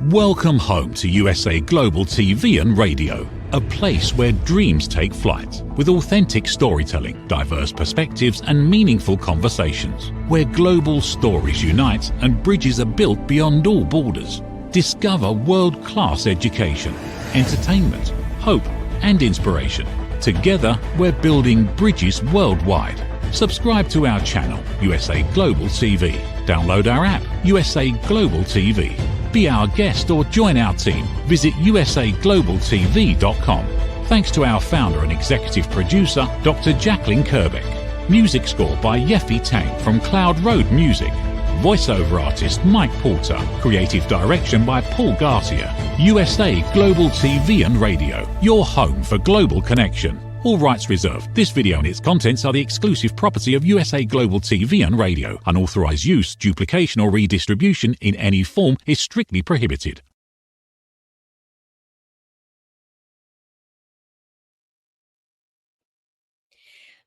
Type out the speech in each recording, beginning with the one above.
Welcome home to USA Global TV and Radio, a place where dreams take flight, with authentic storytelling, diverse perspectives and meaningful conversations, where global stories unite and bridges are built beyond all borders. Discover world-class education, entertainment, hope and inspiration. Together, we're building bridges worldwide. Subscribe to our channel, USA Global TV. Download our app, USA Global TV. Be our guest or join our team. Visit usaglobaltv.com. Thanks to our founder and executive producer, Dr. Jacqueline Kerbeck. Music score by Yeffy Tang from Cloud Road Music. Voiceover artist Mike Porter. Creative direction by Paul Garcia. USA Global TV and Radio. Your home for global connection. All rights reserved. This video and its contents are the exclusive property of USA Global TV and Radio. Unauthorized use, duplication or redistribution in any form is strictly prohibited.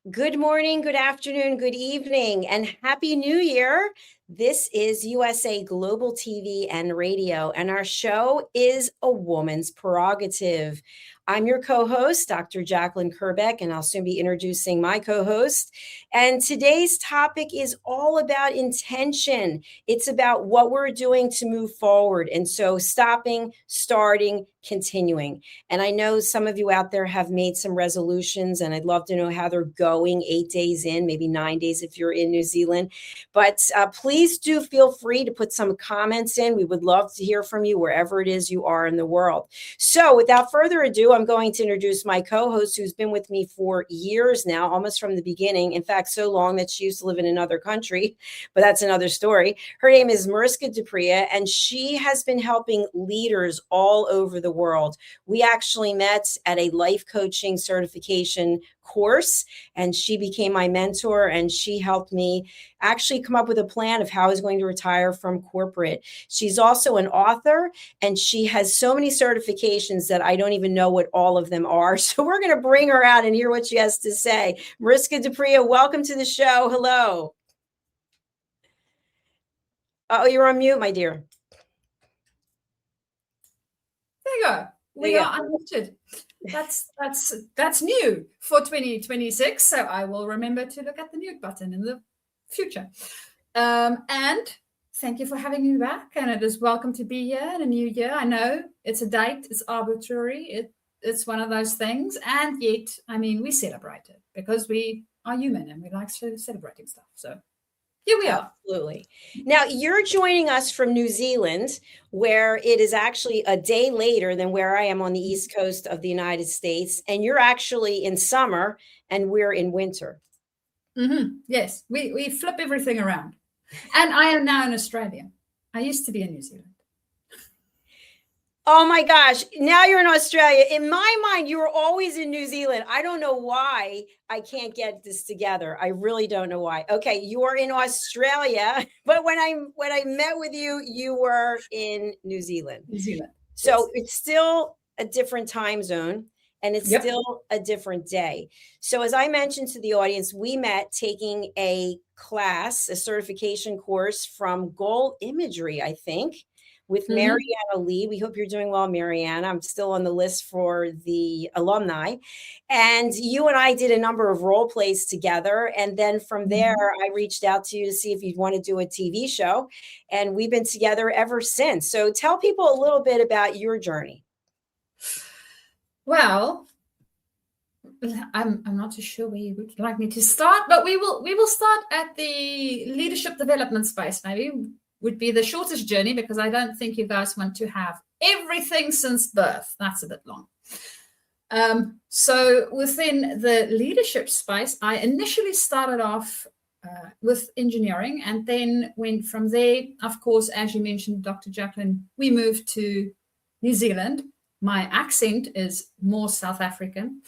Good morning, good afternoon, good evening, and Happy New Year. This is USA Global TV and Radio, and our show is A Woman's Prerogative. I'm your co-host, Dr. Jacqueline Kerbeck, and I'll soon be introducing my co-host. And today's topic is all about intention. It's about what we're doing to move forward. And so stopping, starting, continuing. And I know some of you out there have made some resolutions, and I'd love to know how they're going 8 days in, maybe 9 days if you're in New Zealand. But please do feel free to put some comments in. We would love to hear from you wherever it is you are in the world. So without further ado, I'm going to introduce my co-host who's been with me for years now, almost from the beginning. In fact, so long that she used to live in another country, but that's another story. Her name is Mariska Dupria, and she has been helping leaders all over the world. We actually met at a life coaching certification course, and she became my mentor, and she helped me actually come up with a plan of how I was going to retire from corporate. She's also an author, and she has so many certifications that I don't even know what all of them are. So we're going to bring her out and hear what she has to say. Mariska Dupria, welcome to the show. Hello. Oh, you're on mute, my dear. There you go. We are unmuted. That's new for 2026. So I will remember to look at the mute button in the future. And thank you for having me back. And it is welcome to be here in a new year. I know it's a date, it's arbitrary, it's one of those things. And yet, I mean, we celebrate it because we are human and we like celebrating stuff. So here we are. Absolutely. Now, you're joining us from New Zealand, where it is actually a day later than where I am on the East Coast of the United States. And you're actually in summer and we're in winter. Mm-hmm. Yes, we flip everything around. And I am now in Australia. I used to be in New Zealand. Oh my gosh. Now you're in Australia. In my mind, you were always in New Zealand. I don't know why I can't get this together. I really don't know why. Okay, you are in Australia, but when I met with you, you were in New Zealand. New Zealand. So It's still a different time zone. And it's still a different day. So as I mentioned to the audience, we met taking a class, a certification course from Goal Imagery, I think, with Mariana Lee. We hope you're doing well, Mariana. I'm still on the list for the alumni. And you and I did a number of role plays together. And then from there, I reached out to you to see if you'd want to do a TV show. And we've been together ever since. So tell people a little bit about your journey. Well, I'm not too sure where you would like me to start, but we will start at the leadership development space. Maybe would be the shortest journey because I don't think you guys want to have everything since birth. That's a bit long. So within the leadership space, I initially started off with engineering and then went from there. Of course, as you mentioned, Dr. Jacqueline, we moved to New Zealand. My accent is more South African.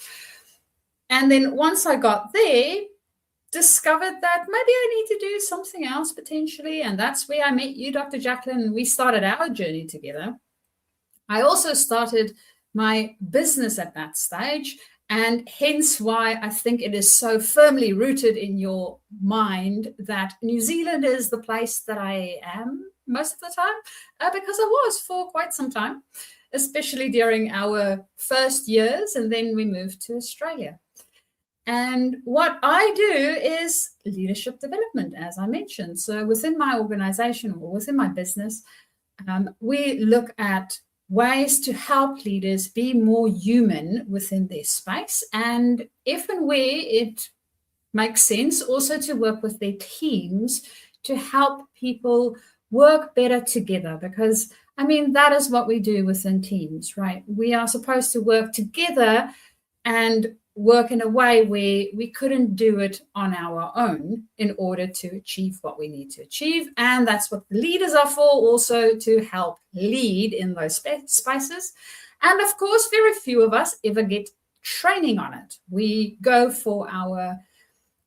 And then once I got there, discovered that maybe I need to do something else potentially. And that's where I met you, Dr. Jacqueline, and we started our journey together. I also started my business at that stage. And hence why I think it is so firmly rooted in your mind that New Zealand is the place that I am most of the time, because I was for quite some time, especially during our first years, and then we moved to Australia. And what I do is leadership development, as I mentioned. So within my organization or within my business, we look at ways to help leaders be more human within their space, and if and where it makes sense, also to work with their teams to help people work better together. Because, I mean, that is what we do within teams, right? We are supposed to work together and work in a way where we couldn't do it on our own in order to achieve what we need to achieve. And that's what the leaders are for, also to help lead in those spaces. And of course, very few of us ever get training on it. We go for our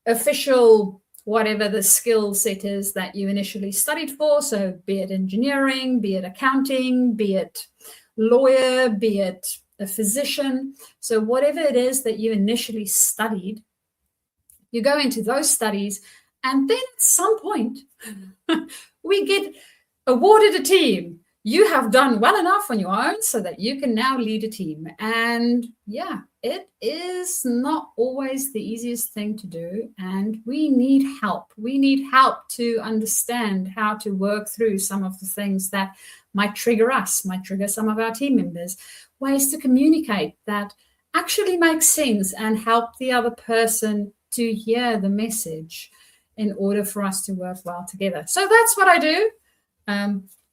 official, whatever the skill set is that you initially studied for. So be it engineering, be it accounting, be it lawyer, be it a physician. So whatever it is that you initially studied, you go into those studies, and then at some point we get awarded a team. You have done well enough on your own so that you can now lead a team. And yeah, it is not always the easiest thing to do. And we need help. We need help to understand how to work through some of the things that might trigger us, might trigger some of our team members, ways to communicate that actually make sense and help the other person to hear the message in order for us to work well together. So that's what I do.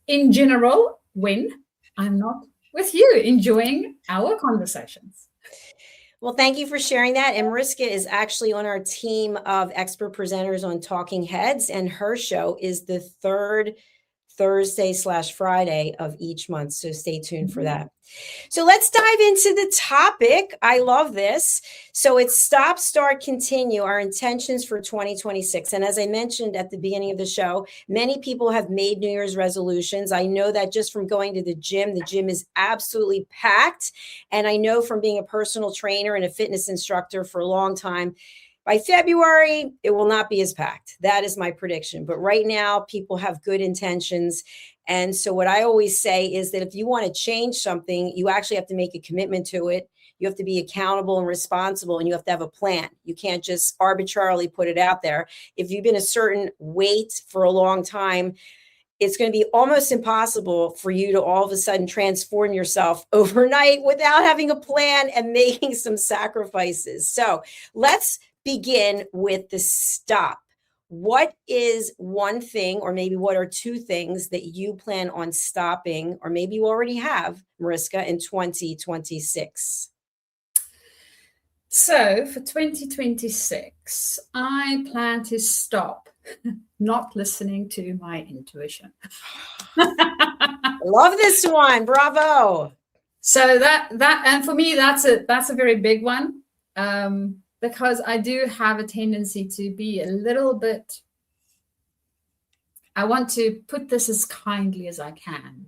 In general, when I'm not with you, enjoying our conversations. Well, thank you for sharing that. And Mariska is actually on our team of expert presenters on Talking Heads, and her show is the third Thursday/Friday of each month. So stay tuned for that. So let's dive into the topic. I love this. So it's stop, start, continue, our intentions for 2026. And as I mentioned at the beginning of the show, many people have made New Year's resolutions. I know that just from going to the gym is absolutely packed. And I know from being a personal trainer and a fitness instructor for a long time, by February, it will not be as packed. That is my prediction. But right now, people have good intentions. And so what I always say is that if you want to change something, you actually have to make a commitment to it. You have to be accountable and responsible, and you have to have a plan. You can't just arbitrarily put it out there. If you've been a certain weight for a long time, it's going to be almost impossible for you to all of a sudden transform yourself overnight without having a plan and making some sacrifices. So let's begin with the stop. What is one thing, or maybe what are two things that you plan on stopping, or maybe you already have, Mariska, in 2026? So for 2026, I plan to stop not listening to my intuition. Love this one. Bravo. So that and for me, that's a very big one. Because I do have a tendency to be a little bit, I want to put this as kindly as I can,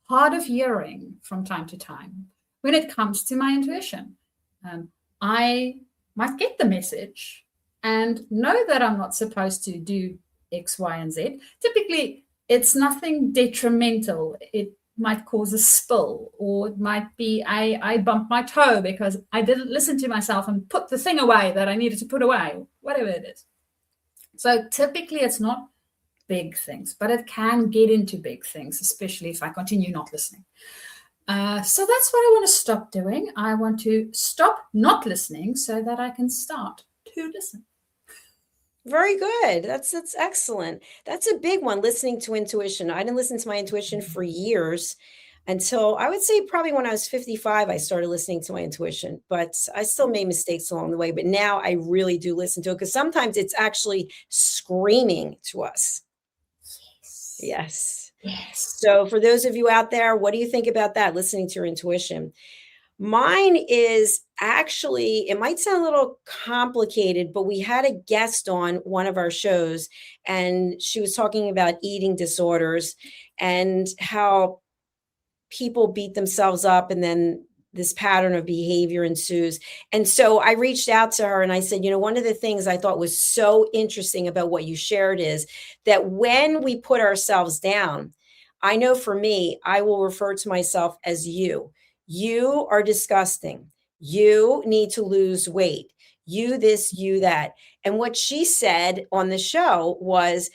hard of hearing from time to time when it comes to my intuition. I might get the message and know that I'm not supposed to do X, Y, and Z. Typically, it's nothing detrimental. It might cause a spill, or it might be I bumped my toe because I didn't listen to myself and put the thing away that I needed to put away, whatever it is. So typically it's not big things, but it can get into big things, especially if I continue not listening. So that's what I want to stop doing. I want to stop not listening so that I can start to listen. Very good. That's excellent. That's a big one, listening to intuition. I didn't listen to my intuition for years until I would say probably when I was 55, I started listening to my intuition, but I still made mistakes along the way. But now I really do listen to it, because sometimes it's actually screaming to us. Yes. So for those of you out there, what do you think about that? Listening to your intuition. Mine is actually, it might sound a little complicated, but we had a guest on one of our shows, and she was talking about eating disorders and how people beat themselves up, and then this pattern of behavior ensues. And so I reached out to her and I said, one of the things I thought was so interesting about what you shared is that when we put ourselves down, I know for me, I will refer to myself as you. You are disgusting. You need to lose weight. You this, you that. And what she said on the show was,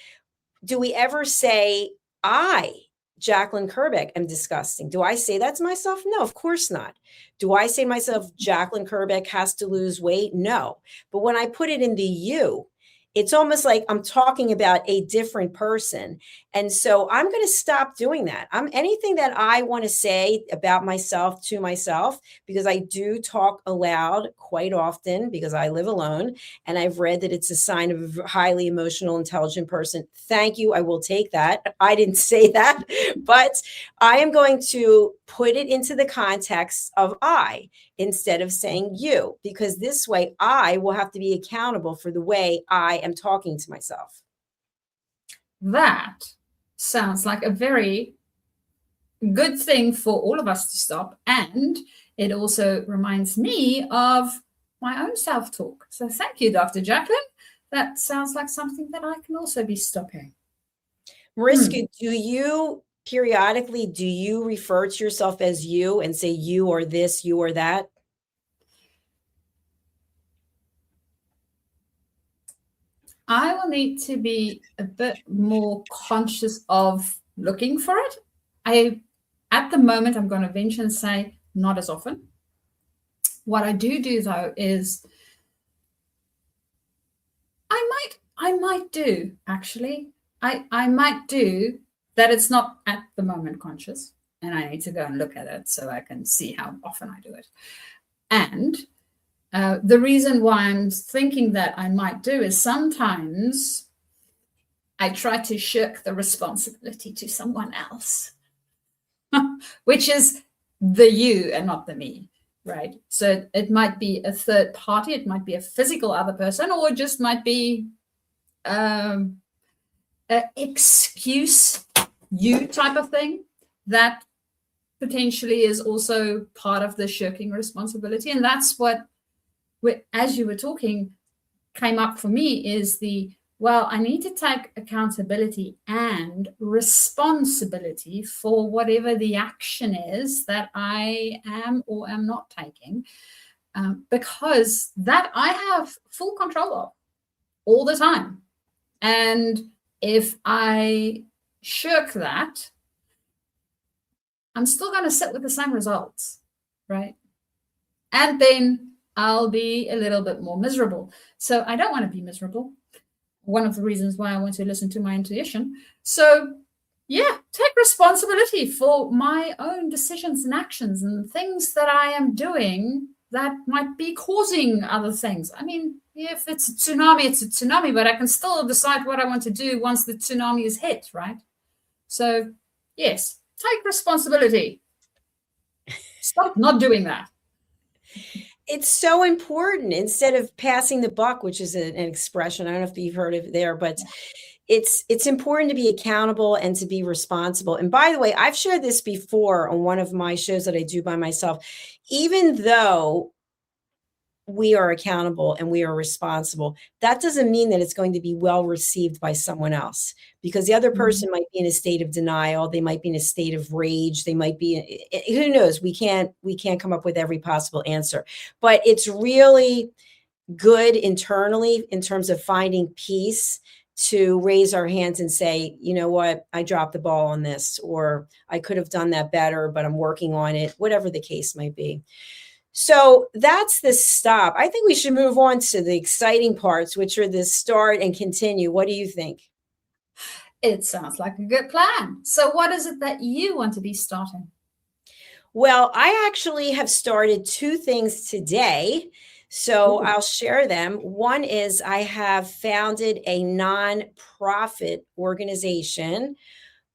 do we ever say, I, Jacqueline Kerbeck, am disgusting? Do I say that to myself? No, of course not. Do I say to myself, Jacqueline Kerbeck has to lose weight? No. But when I put it in the you, it's almost like I'm talking about a different person. And so I'm going to stop doing that. Anything that I want to say about myself to myself, because I do talk aloud quite often because I live alone. And I've read that it's a sign of a highly emotional, intelligent person. Thank you. I will take that. I didn't say that, but I am going to put it into the context of I instead of saying you, because this way I will have to be accountable for the way I am talking to myself. That sounds like a very good thing for all of us to stop. And it also reminds me of my own self-talk. So thank you, Dr. Jacqueline. That sounds like something that I can also be stopping. Mariska, do you refer to yourself as you and say you or this, you or that? I will need to be a bit more conscious of looking for it. At the moment, I'm going to venture and say not as often. What I do though is I might do actually. I might do that. It's not at the moment conscious, and I need to go and look at it so I can see how often I do it. And the reason why I'm thinking that I might do is sometimes I try to shirk the responsibility to someone else, which is the you and not the me, right? So it might be a third party, it might be a physical other person, or it just might be an excuse you type of thing that potentially is also part of the shirking responsibility. And that's what, as you were talking, came up for me is I need to take accountability and responsibility for whatever the action is that I am or am not taking, because that I have full control of all the time. And if I shirk that, I'm still going to sit with the same results, right? And then I'll be a little bit more miserable. So I don't want to be miserable. One of the reasons why I want to listen to my intuition. So yeah, take responsibility for my own decisions and actions and things that I am doing that might be causing other things. I mean, if it's a tsunami, it's a tsunami, but I can still decide what I want to do once the tsunami is hit, right? So yes, take responsibility. Stop not doing that. It's so important. Instead of passing the buck, which is an expression, I don't know if you've heard of it there, but it's important to be accountable and to be responsible. And by the way, I've shared this before on one of my shows that I do by myself. Even though we are accountable and we are responsible, that doesn't mean that it's going to be well received by someone else, because the other person might be in a state of denial. They might be in a state of rage. They might be, who knows? We can't come up with every possible answer, but it's really good internally in terms of finding peace to raise our hands and say, you know what, I dropped the ball on this, or I could have done that better, but I'm working on it, whatever the case might be. So that's the stop. I think we should move on to the exciting parts, which are the start and continue. What do you think? It sounds like a good plan. So what is it that you want to be starting? Well, I actually have started two things today. So I'll share them. One is I have founded a nonprofit organization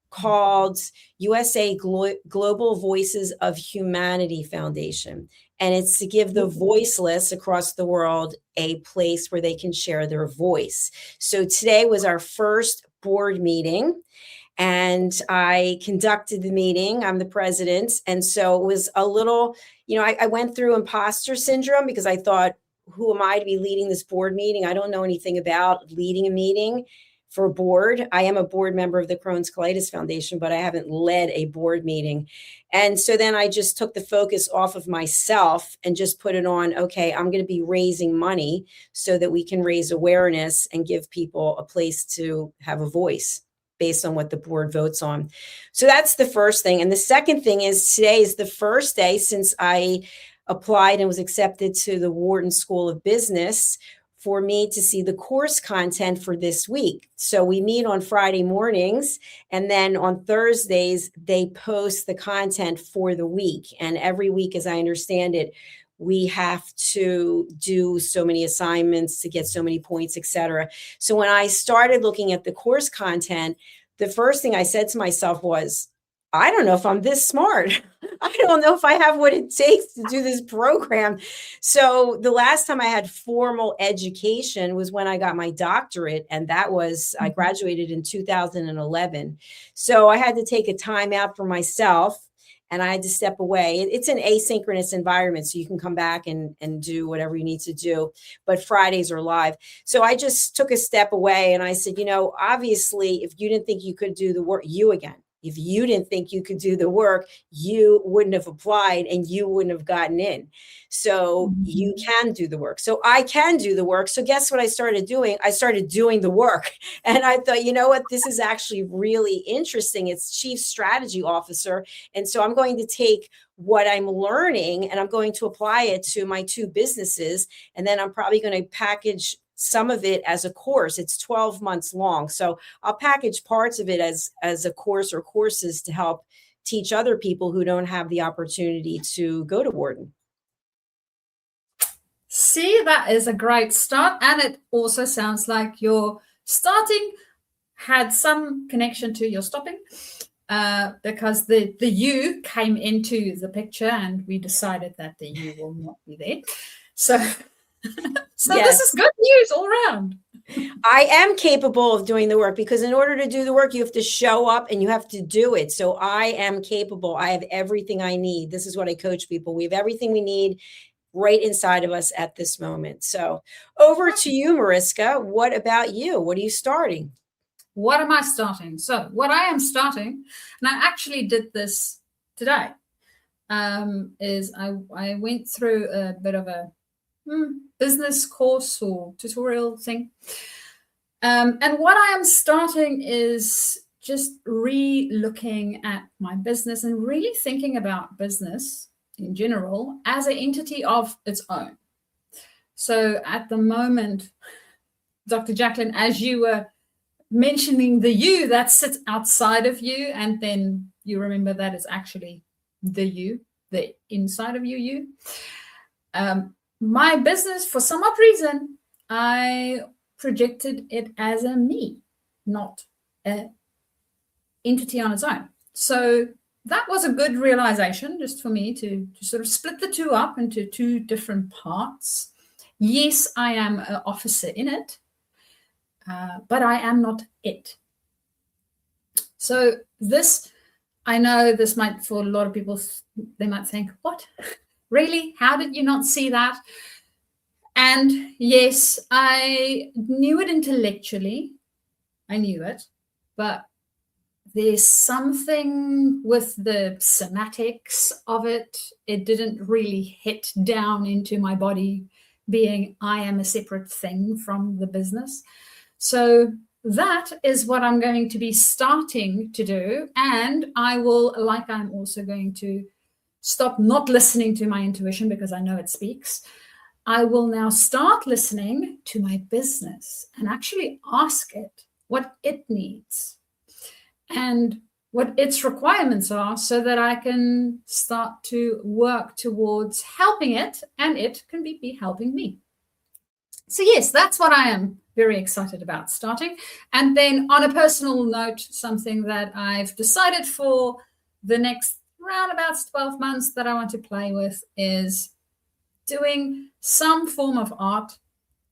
called USA Global Voices of Humanity Foundation. And it's to give the voiceless across the world a place where they can share their voice. So today was our first board meeting. and I conducted the meeting. I'm the president. And so it was a little, I went through imposter syndrome because I thought, who am I to be leading this board meeting? I don't know anything about leading a meeting for a board. I am a board member of the Crohn's Colitis Foundation, but I haven't led a board meeting. And so then I just took the focus off of myself and just put it on, okay, I'm going to be raising money so that we can raise awareness and give people a place to have a voice based on what the board votes on. So that's the first thing. And the second thing is today is the first day since I applied and was accepted to the Wharton School of Business for me to see the course content for this week. So we meet on Friday mornings, and then on Thursdays, they post the content for the week. And every week, as I understand it, we have to do so many assignments to get so many points, et cetera. So when I started looking at the course content, the first thing I said to myself was, I don't know if I'm this smart. I don't know if I have what it takes to do this program. So the last time I had formal education was when I got my doctorate. And that was, I graduated in 2011. So I had to take a time out for myself and I had to step away. It's an asynchronous environment, so you can come back and do whatever you need to do. But Fridays are live. So I just took a step away and I said, obviously, if you didn't think you could do the work, if you didn't think you could do the work, you wouldn't have applied and you wouldn't have gotten in. So you can do the work. So I can do the work. So guess what I started doing? I started doing the work. And I thought, you know what? This is actually really interesting. It's Chief Strategy Officer. And so I'm going to take what I'm learning and I'm going to apply it to my two businesses. And then I'm probably going to package some of it as a course. It's 12 months long. So I'll package parts of it as a course or courses to help teach other people who don't have the opportunity to go to Wharton. See, that is a great start. And it also sounds like your starting had some connection to your stopping, because the you came into the picture and we decided that the you will not be there. So yes. This is good news all around. I am capable of doing the work because in order to do the work, you have to show up and you have to do it. So I am capable. I have everything I need. This is what I coach people. We have everything we need right inside of us at this moment. So over to you, Mariska. What about you? What are you starting? What am I starting? So what I am starting, and I actually did this today, is I went through a bit of a business course or tutorial thing. And what I am starting is just re-looking at my business and really thinking about business in general as an entity of its own. So at the moment, Dr. Jacqueline, as you were mentioning the you that sits outside of you, and then you remember that is actually the you, the inside of you. My business, for some odd reason, I projected it as a me, not an entity on its own. So that was a good realization just for me to sort of split the two up into two different parts. Yes, I am an officer in it, but I am not it. So this, I know this might, for a lot of people, they might think, what? Really? How did you not see that? And yes, I knew it intellectually. I knew it, but there's something with the somatics of it. It didn't really hit down into my body being I am a separate thing from the business. So that is what I'm going to be starting to do. And I will, like I'm also going to stop not listening to my intuition because I know it speaks. I will now start listening to my business and actually ask it what it needs and what its requirements are so that I can start to work towards helping it and it can be helping me. So yes, that's what I am very excited about starting. And then on a personal note, something that I've decided for the next around about 12 months that I want to play with is doing some form of art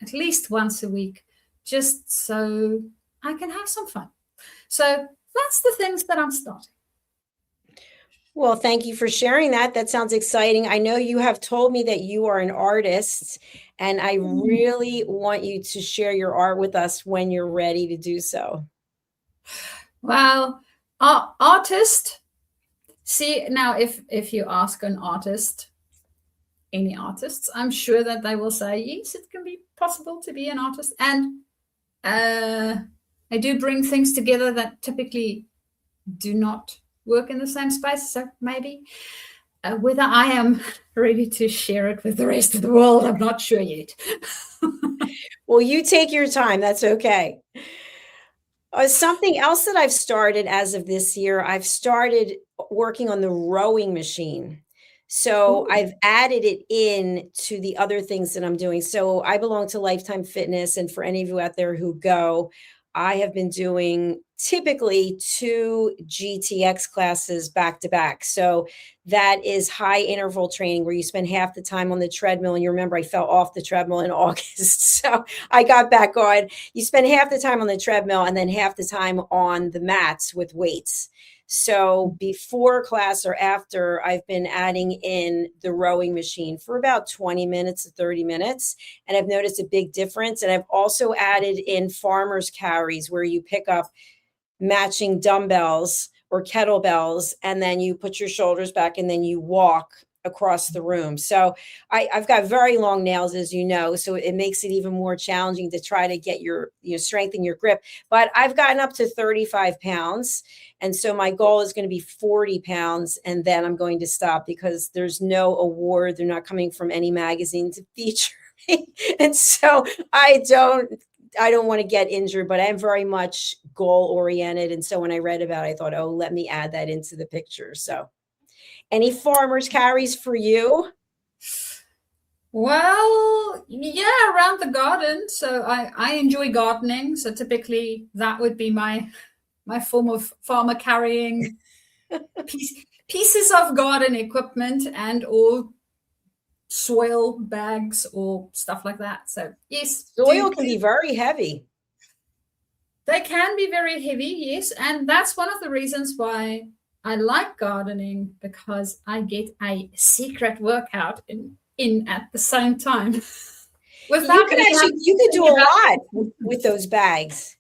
at least once a week, just so I can have some fun. So that's the things that I'm starting. Well, thank you for sharing that. That sounds exciting. I know you have told me that you are an artist, and I really want you to share your art with us when you're ready to do so. Well, artist. See, now if you ask an artist, any artists, I'm sure that they will say, yes, it can be possible to be an artist. And I do bring things together that typically do not work in the same space. So maybe whether I am ready to share it with the rest of the world, I'm not sure yet. Well, you take your time. That's okay. Something else that I've started as of this year, I've started working on the rowing machine. So I've added it in to the other things that I'm doing. So I belong to Lifetime Fitness. And for any of you out there who go, I have been doing typically 2 GTX classes back to back. So that is high interval training where you spend half the time on the treadmill. And you remember I fell off the treadmill in August. So I got back on. You spend half the time on the treadmill and then half the time on the mats with weights. So before class or after, I've been adding in the rowing machine for about 20 minutes to 30 minutes. And I've noticed a big difference. And I've also added in farmer's carries where you pick up matching dumbbells or kettlebells, and then you put your shoulders back and then you walk across the room. So I've got very long nails, as you know, so it makes it even more challenging to try to get your, strengthen your grip. But I've gotten up to 35 pounds. And so my goal is going to be 40 pounds. And then I'm going to stop because there's no award. They're not coming from any magazine to feature me. And so I don't want to get injured, but I'm very much goal oriented. And so when I read about it, I thought, oh, let me add that into the picture. So any farmer's carries for you? Well, yeah, around the garden. So I enjoy gardening. So typically that would be my form of farmer carrying pieces of garden equipment and or soil bags or stuff like that. So yes, soil can be very heavy. They can be very heavy, yes, and that's one of the reasons why I like gardening, because I get a secret workout in at the same time. You could do a lot with those bags.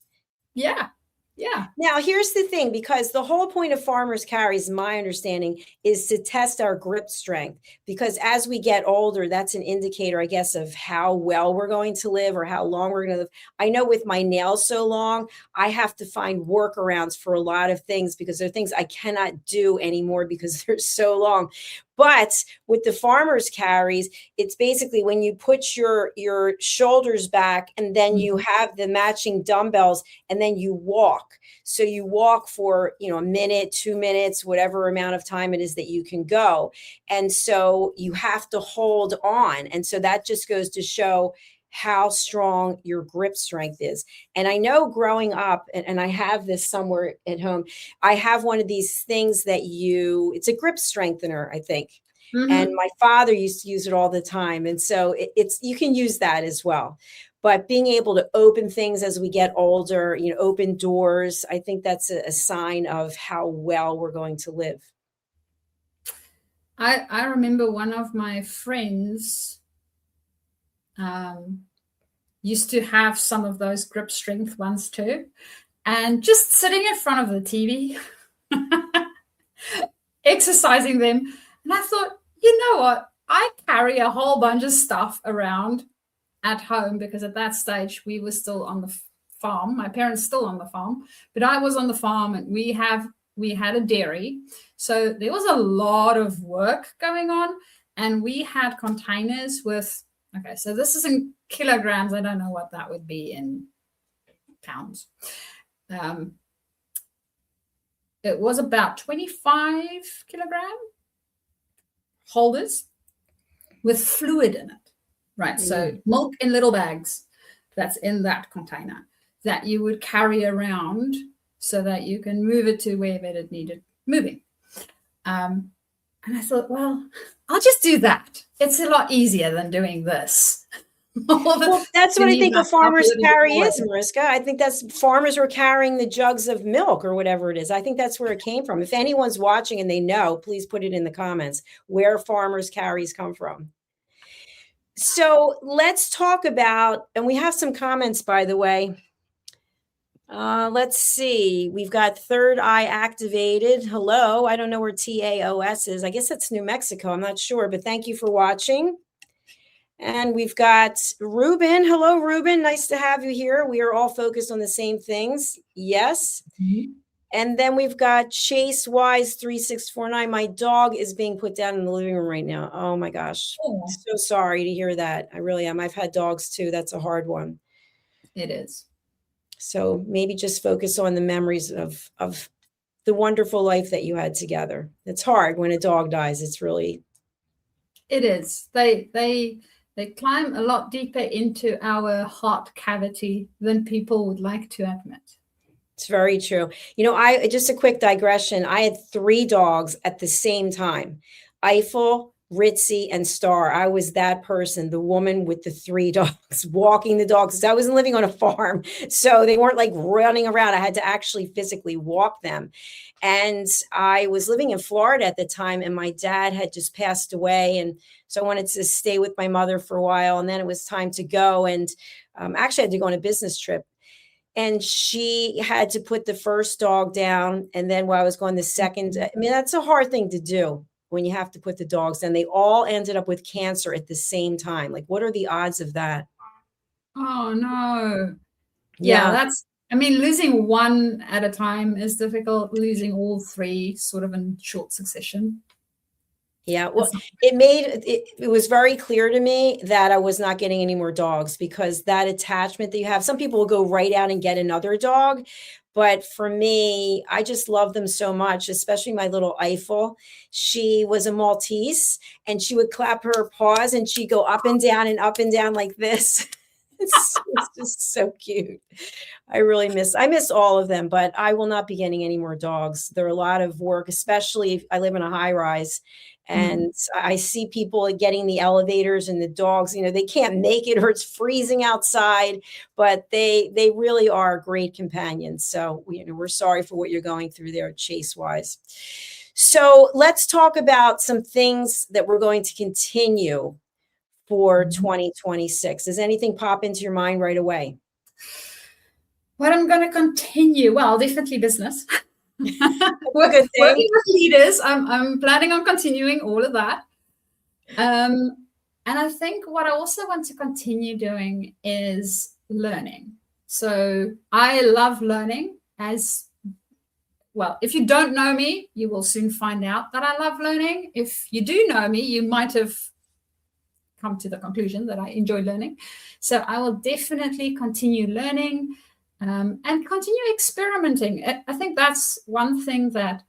Yeah. Yeah. Now, here's the thing, because the whole point of farmer's carries, my understanding, is to test our grip strength. Because as we get older, that's an indicator, I guess, of how well we're going to live or how long we're going to live. I know with my nails so long, I have to find workarounds for a lot of things because there are things I cannot do anymore because they're so long. But with the farmer's carries, it's basically when you put your shoulders back and then you have the matching dumbbells and then you walk. So you walk for, a minute, 2 minutes, whatever amount of time it is that you can go. And so you have to hold on. And so that just goes to show how strong your grip strength is. And I know growing up, and I have this somewhere at home, I have one of these things that it's a grip strengthener, I think. Mm-hmm. And my father used to use it all the time. And so you can use that as well. But being able to open things as we get older, open doors, I think that's a sign of how well we're going to live. I remember one of my friends used to have some of those grip strength ones too. And just sitting in front of the TV, exercising them. And I thought, you know what? I carry a whole bunch of stuff around at home because at that stage we were still on the farm. My parents still on the farm, but I was on the farm and we had a dairy. So there was a lot of work going on and we had containers with, okay, so this is in kilograms. I don't know what that would be in pounds. It was about 25 kilogram holders with fluid in it. Right. Mm-hmm. So milk in little bags that's in that container that you would carry around so that you can move it to wherever it needed moving. And I thought, well, I'll just do that. It's a lot easier than doing this. Well, that's what I think a farmer's carry is, Mariska. I think that's farmers were carrying the jugs of milk or whatever it is. I think that's where it came from. If anyone's watching and they know, please put it in the comments where farmers' carries come from. So let's talk about, and we have some comments, by the way. Let's see. We've got Third Eye activated. Hello. I don't know where TAOS is. I guess that's New Mexico. I'm not sure, but thank you for watching. And we've got Ruben. Hello, Ruben. Nice to have you here. We are all focused on the same things. Yes. Mm-hmm. And then we've got Chase Wise 3649. My dog is being put down in the living room right now. Oh my gosh. Oh. So sorry to hear that. I really am. I've had dogs too. That's a hard one. It is. So maybe just focus on the memories of the wonderful life that you had together. It's hard when a dog dies. It's really. It is. They climb a lot deeper into our heart cavity than people would like to admit. It's very true. You know, just a quick digression. I had 3 dogs at the same time, Eiffel, Ritzy, and Star. I was that person, the woman with the 3 dogs, walking the dogs. I wasn't living on a farm, so they weren't like running around. I had to actually physically walk them. And I was living in Florida at the time, and my dad had just passed away. And so I wanted to stay with my mother for a while. And then it was time to go. And actually, I had to go on a business trip. And she had to put the first dog down. And then while I was going the second, I mean, that's a hard thing to do when you have to put the dogs down. They all ended up with cancer at the same time. Like, what are the odds of that? Oh, no. Yeah, I mean, losing one at a time is difficult. Losing all 3 sort of in short succession. Yeah, well, it was very clear to me that I was not getting any more dogs because that attachment that you have, some people will go right out and get another dog. But for me, I just love them so much, especially my little Eiffel. She was a Maltese and she would clap her paws and she'd go up and down like this. It's just so cute. I miss all of them, but I will not be getting any more dogs. They're a lot of work, especially if I live in a high rise. And I see people getting the elevators and the dogs, you know, they can't make it or it's freezing outside, but they really are great companions. So, you know, we're sorry for what you're going through there, Chase Wise. So let's talk about some things that we're going to continue for 2026. Does anything pop into your mind right away? What I'm going to continue? Well, definitely business. Working with leaders. I'm planning on continuing all of that. And I think what I also want to continue doing is learning. So I love learning as well. If you don't know me, you will soon find out that I love learning. If you do know me, you might have come to the conclusion that I enjoy learning. So I will definitely continue learning. And continue experimenting. I think that's one thing that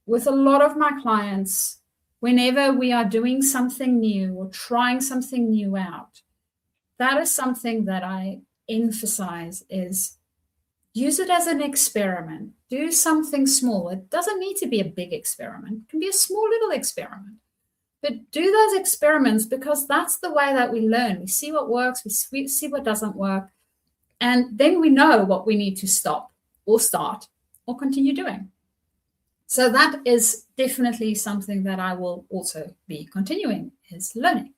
with a lot of my clients, whenever we are doing something new or trying something new out, that is something that I emphasize is use it as an experiment. Do something small. It doesn't need to be a big experiment. It can be a small little experiment. But do those experiments because that's the way that we learn. We see what works. We see what doesn't work. And then we know what we need to stop or start or continue doing. So that is definitely something that I will also be continuing is learning.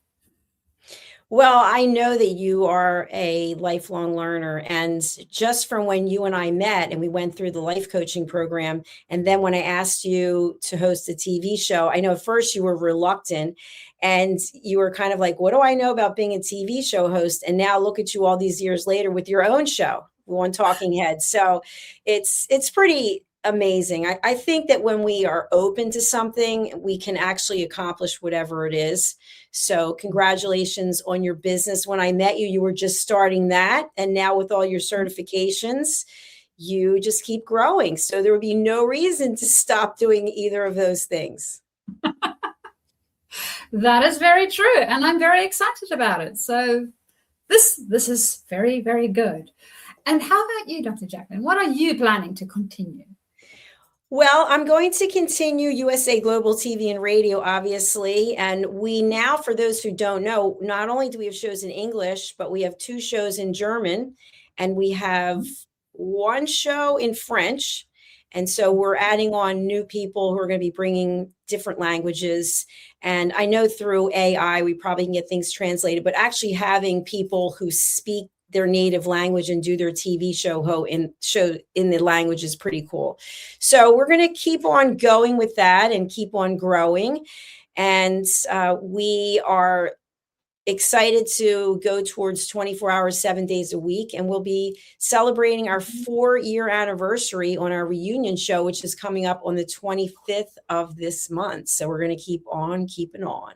Well, I know that you are a lifelong learner. And just from when you and I met and we went through the life coaching program, and then when I asked you to host a TV show, I know at first you were reluctant and you were kind of like, what do I know about being a TV show host? And now look at you all these years later with your own show on Talking Heads. So it's pretty amazing. I think that when we are open to something, we can actually accomplish whatever it is. So congratulations on your business. When I met you, you were just starting that. And now with all your certifications, you just keep growing. So there would be no reason to stop doing either of those things. That is very true. And I'm very excited about it. So this is very, very good. And how about you, Dr. Jacqueline? What are you planning to continue? Well, I'm going to continue USA Global TV and Radio, obviously. And we now, for those who don't know, not only do we have shows in English, but we have 2 shows in German, and we have 1 show in French. And so we're adding on new people who are going to be bringing different languages. And I know through AI, we probably can get things translated, but actually having people who speak their native language and do their TV show in the language is pretty cool. So we're going to keep on going with that and keep on growing. And we are excited to go towards 24 hours, 7 days a week. And we'll be celebrating our 4-year anniversary on our reunion show, which is coming up on the 25th of this month. So we're going to keep on keeping on.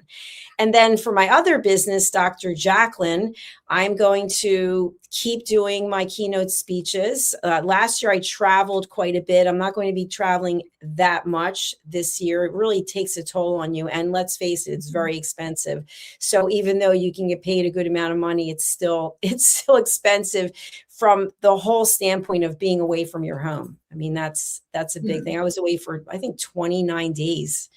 And then for my other business, Dr. Jacqueline, I'm going to keep doing my keynote speeches. Last year, I traveled quite a bit. I'm not going to be traveling that much this year. It really takes a toll on you. And let's face it, it's very expensive. So even though you can get paid a good amount of money, it's still expensive from the whole standpoint of being away from your home. I mean, that's a big thing. I was away for, I think, 29 days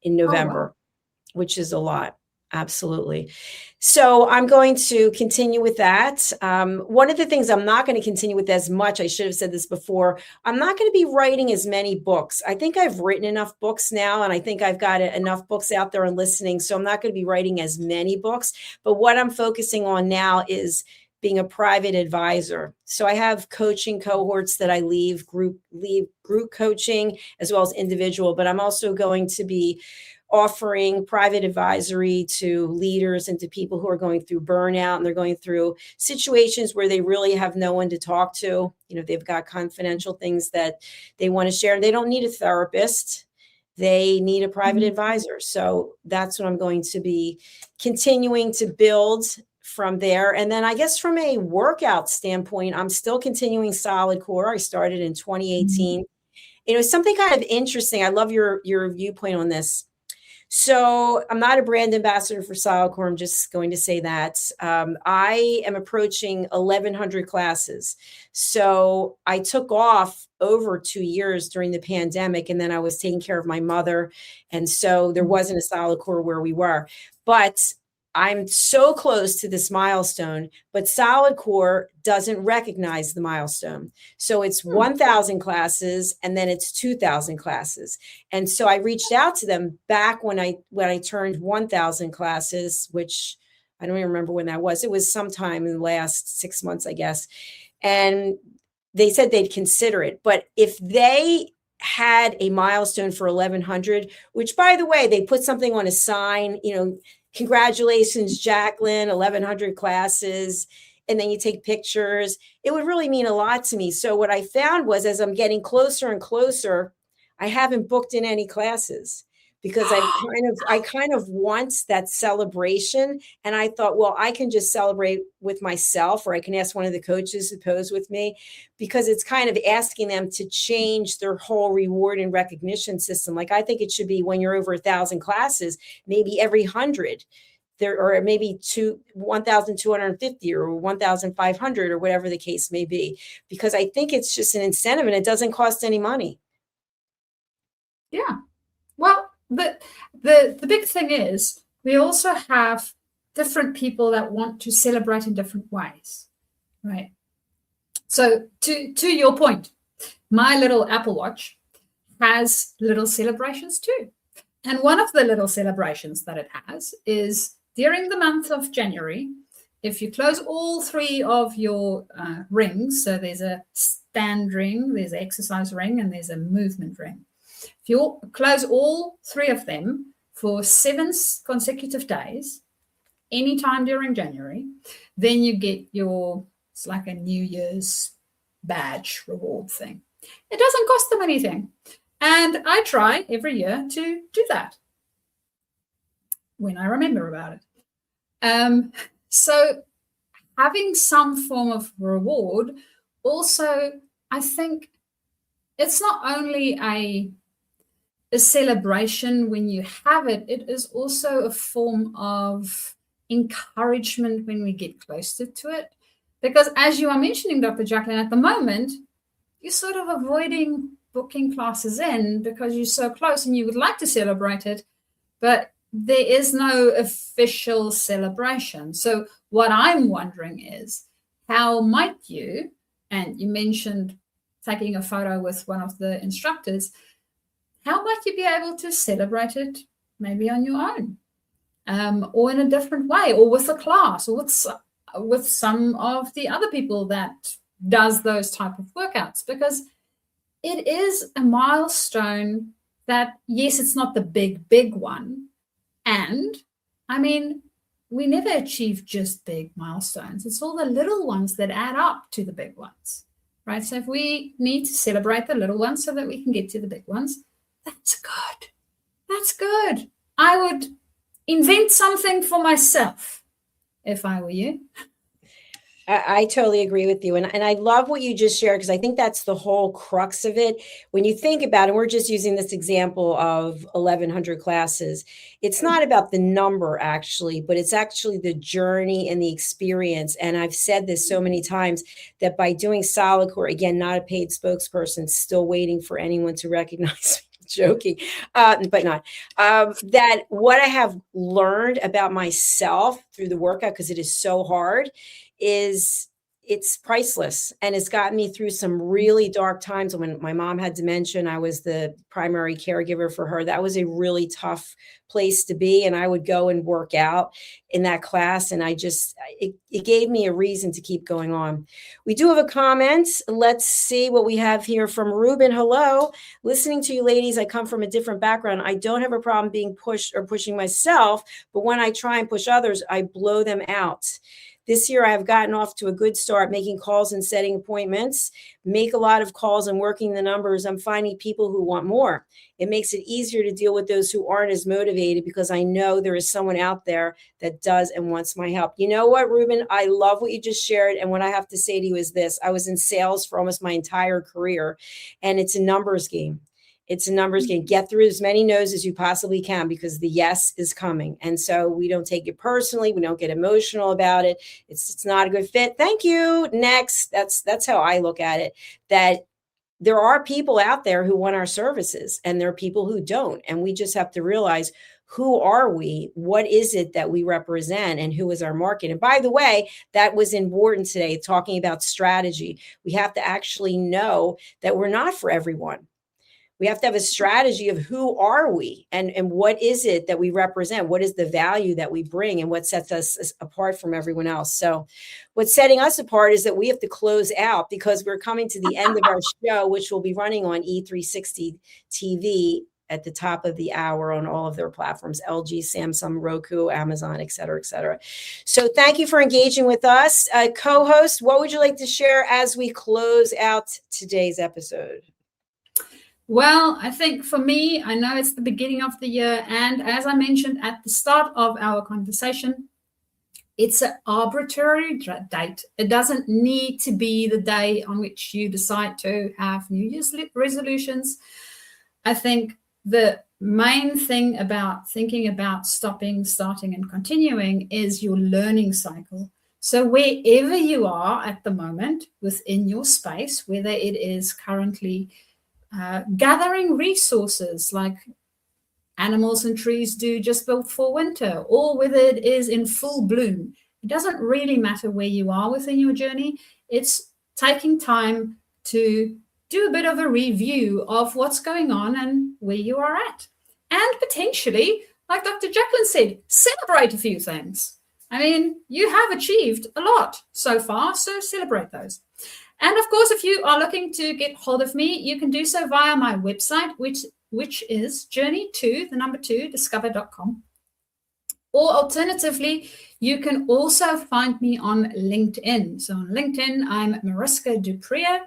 in November, wow, which is a lot. Absolutely. So I'm going to continue with that. One of the things I'm not going to continue with as much, I should have said this before, I'm not going to be writing as many books. I think I've written enough books now, and I think I've got enough books out there and listening. So I'm not going to be writing as many books. But what I'm focusing on now is being a private advisor. So I have coaching cohorts that I leave group coaching as well as individual, but I'm also going to be offering private advisory to leaders and to people who are going through burnout, and they're going through situations where they really have no one to talk to. You know, they've got confidential things that they want to share. They don't need a therapist. They need a private advisor. So that's what I'm going to be continuing to build from there. And then I guess from a workout standpoint, I'm still continuing Solid Core. I started in 2018. You know, something kind of interesting. I love your viewpoint on this. So I'm not a brand ambassador for Solid Core. I'm just going to say that. I am approaching 1,100 classes. So I took off over 2 years during the pandemic, and then I was taking care of my mother. And so there wasn't a Solid Core where we were. But I'm so close to this milestone, but Solid Core doesn't recognize the milestone. So it's 1,000 classes, and then it's 2,000 classes. And so I reached out to them back when I turned 1,000 classes, which I don't even remember when that was. It was sometime in the last 6 months, I guess. And they said they'd consider it. But if they had a milestone for 1,100, which, by the way, they put something on a sign, you know, congratulations, Jacqueline, 1,100 classes. And then you take pictures. It would really mean a lot to me. So what I found was, as I'm getting closer and closer, I haven't booked in any classes because I kind of want that celebration. And I thought, well, I can just celebrate with myself, or I can ask one of the coaches to pose with me, because it's kind of asking them to change their whole reward and recognition system. Like, I think it should be when you're over 1,000 classes, maybe every 100 there, or maybe 1,250 or 1,500 or whatever the case may be, because I think it's just an incentive and it doesn't cost any money. Yeah. Well, the big thing is we also have different people that want to celebrate in different ways, right? So to your point, my little Apple Watch has little celebrations too. And one of the little celebrations that it has is during the month of January, if you close all 3 of your rings, so there's a stand ring, there's an exercise ring, and there's a movement ring. If you close all 3 of them for 7 consecutive days, anytime during January, then you get it's like a New Year's badge reward thing. It doesn't cost them anything. And I try every year to do that when I remember about it. So having some form of reward also, I think it's not only a celebration when you have it, it is also a form of encouragement when we get closer to it. Because as you are mentioning, Dr. Jacqueline, at the moment, you're sort of avoiding booking classes in because you're so close and you would like to celebrate it, but there is no official celebration. So what I'm wondering is, how might you, and you mentioned taking a photo with one of the instructors, how might you be able to celebrate it maybe on your own, or in a different way, or with a class, or with some of the other people that does those type of workouts? Because it is a milestone that, yes, it's not the big one. And I mean, we never achieve just big milestones. It's all the little ones that add up to the big ones, right? So if we need to celebrate the little ones so that we can get to the big ones, that's good. That's good. I would invent something for myself if I were you. I totally agree with you. And I love what you just shared, because I think that's the whole crux of it. When you think about it, we're just using this example of 1,100 classes. It's not about the number, actually, but it's actually the journey and the experience. And I've said this so many times that by doing Solidcore, again, not a paid spokesperson, still waiting for anyone to recognize me. Joking, but not that what I have learned about myself through the workout, because it is so hard, is it's priceless. And it's gotten me through some really dark times. When my mom had dementia and I was the primary caregiver for her, that was a really tough place to be. And I would go and work out in that class. And it gave me a reason to keep going on. We do have a comment. Let's see what we have here from Ruben. Hello. Listening to you ladies, I come from a different background. I don't have a problem being pushed or pushing myself, but when I try and push others, I blow them out. This year, I have gotten off to a good start, making calls and setting appointments, make a lot of calls and working the numbers. I'm finding people who want more. It makes it easier to deal with those who aren't as motivated, because I know there is someone out there that does and wants my help. You know what, Ruben? I love what you just shared. And what I have to say to you is this. I was in sales for almost my entire career, and it's a numbers game. It's a numbers game. Get through as many no's as you possibly can, because the yes is coming. And so we don't take it personally. We don't get emotional about it. It's not a good fit. Thank you. Next. That's how I look at it, that there are people out there who want our services and there are people who don't. And we just have to realize, who are we? What is it that we represent, and who is our market? And by the way, that was in Wharton today, talking about strategy. We have to actually know that we're not for everyone. We have to have a strategy of who are we, and what is it that we represent? What is the value that we bring, and what sets us apart from everyone else? So what's setting us apart is that we have to close out, because we're coming to the end of our show, which will be running on E360 TV at the top of the hour on all of their platforms, LG, Samsung, Roku, Amazon, et cetera, et cetera. So thank you for engaging with us. Co-host, what would you like to share as we close out today's episode? Well, I think for me, I know it's the beginning of the year. And as I mentioned at the start of our conversation, it's an arbitrary date. It doesn't need to be the day on which you decide to have New Year's resolutions. I think the main thing about thinking about stopping, starting, and continuing is your learning cycle. So wherever you are at the moment within your space, whether it is currently gathering resources like animals and trees do just before winter, or whether it is in full bloom, it doesn't really matter where you are within your journey. It's taking time to do a bit of a review of what's going on and where you are at. And potentially, like Dr. Jacqueline said, celebrate a few things. I mean, you have achieved a lot so far, so celebrate those. And of course, if you are looking to get hold of me, you can do so via my website, which is journey2discover.com. Or alternatively, you can also find me on LinkedIn. So on LinkedIn, I'm Mariska du Preez.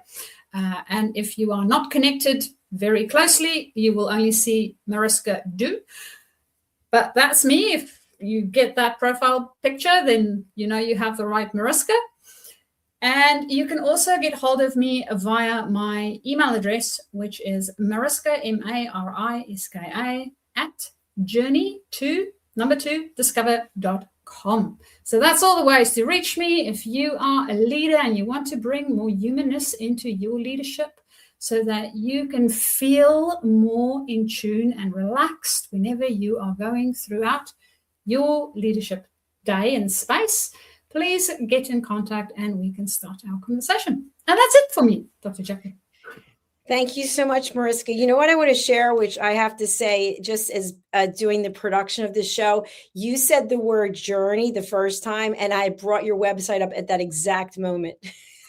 And if you are not connected very closely, you will only see Mariska Du. But that's me. If you get that profile picture, then you know you have the right Mariska. And you can also get hold of me via my email address, which is Mariska, Mariska, at journey2discover.com. So that's all the ways to reach me if you are a leader and you want to bring more humanness into your leadership. so that you can feel more in tune and relaxed whenever you are going throughout your leadership day and space. Please get in contact and we can start our conversation. And that's it for me, Dr. Jacqueline. Thank you so much, Mariska. You know what I want to share, which I have to say, just as doing the production of the show, you said the word journey the first time, and I brought your website up at that exact moment.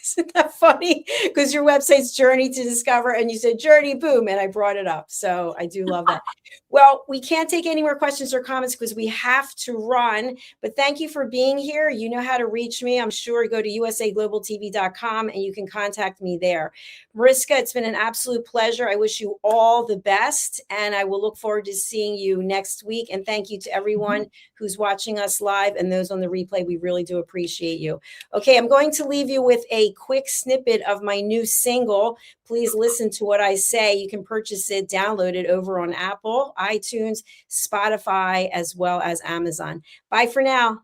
Isn't that funny? Because your website's Journey to Discover, and you said journey, boom, and I brought it up. So I do love that. Well, we can't take any more questions or comments because we have to run. But thank you for being here. You know how to reach me. I'm sure go to usaglobaltv.com and you can contact me there. Mariska, it's been an absolute pleasure. I wish you all the best, and I will look forward to seeing you next week. And thank you to everyone who's watching us live and those on the replay. We really do appreciate you. Okay, I'm going to leave you with a quick snippet of my new single. Please listen to what I say. You can purchase it, download it over on Apple, iTunes, Spotify, as well as Amazon. Bye for now.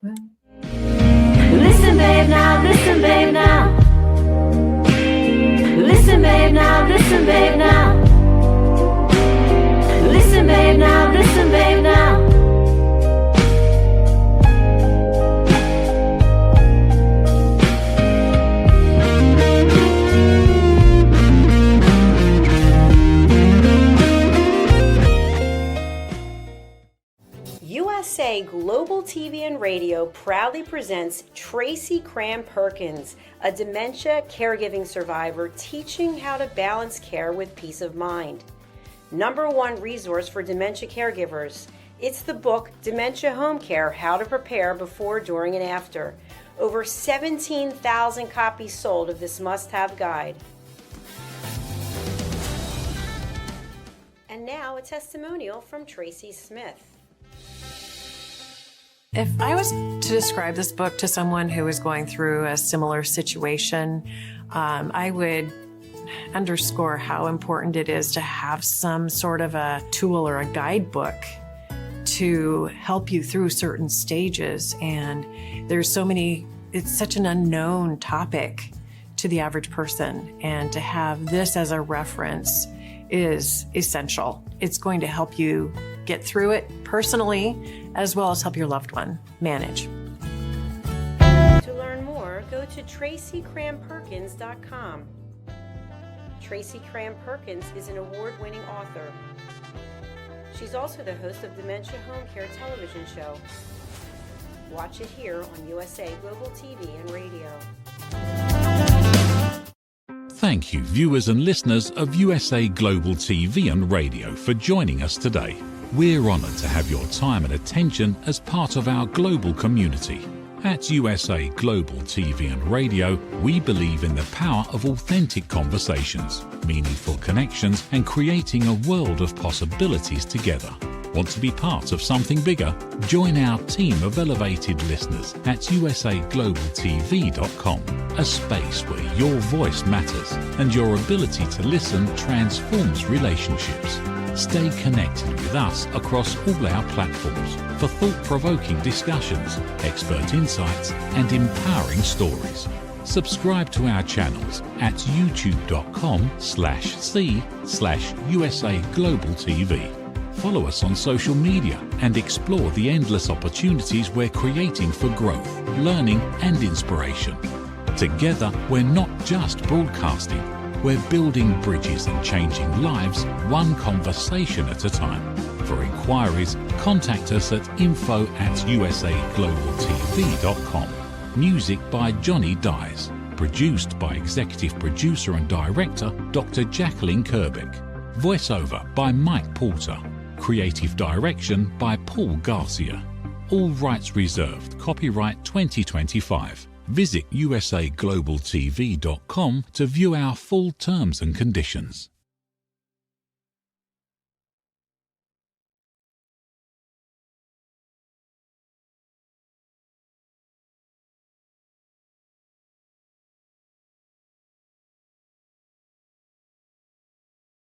Listen, babe, now. Listen, babe, now. Listen, babe, now. Listen, babe, now. Listen, babe, now. Listen, babe, now. USA Global TV and Radio proudly presents Tracy Cram Perkins, a dementia caregiving survivor teaching how to balance care with peace of mind. #1 resource for dementia caregivers. It's the book Dementia Home Care: How to Prepare Before, During, and After. Over 17,000 copies sold of this must-have guide. And now a testimonial from Tracy Smith. If I was to describe this book to someone who is going through a similar situation, I would underscore how important it is to have some sort of a tool or a guidebook to help you through certain stages. And there's so many, it's such an unknown topic to the average person. And to have this as a reference is essential. It's going to help you get through it personally, as well as help your loved one manage. To learn more, go to TracyCramPerkins.com. Tracy Cram Perkins is an award-winning author. She's also the host of Dementia Home Care television show. Watch it here on USA Global TV and Radio. Thank you, viewers and listeners of USA Global TV and Radio, for joining us today. We're honoured to have your time and attention as part of our global community. At USA Global TV and Radio, we believe in the power of authentic conversations, meaningful connections, and creating a world of possibilities together. Want to be part of something bigger? Join our team of elevated listeners at usaglobaltv.com, a space where your voice matters and your ability to listen transforms relationships. Stay connected with us across all our platforms for thought-provoking discussions, expert insights, and empowering stories. Subscribe to our channels at youtube.com/c/USA Global TV. Follow us on social media and explore the endless opportunities we're creating for growth, learning, and inspiration. Together, we're not just broadcasting, we're building bridges and changing lives one conversation at a time. For inquiries, contact us at info@usaglobaltv.com. Music by Johnny Dies. Produced by Executive Producer and Director Dr. Jacqueline Kerbeck. Voiceover by Mike Porter. Creative Direction by Paul Garcia. All rights reserved. Copyright 2025. Visit usaglobaltv.com to view our full terms and conditions.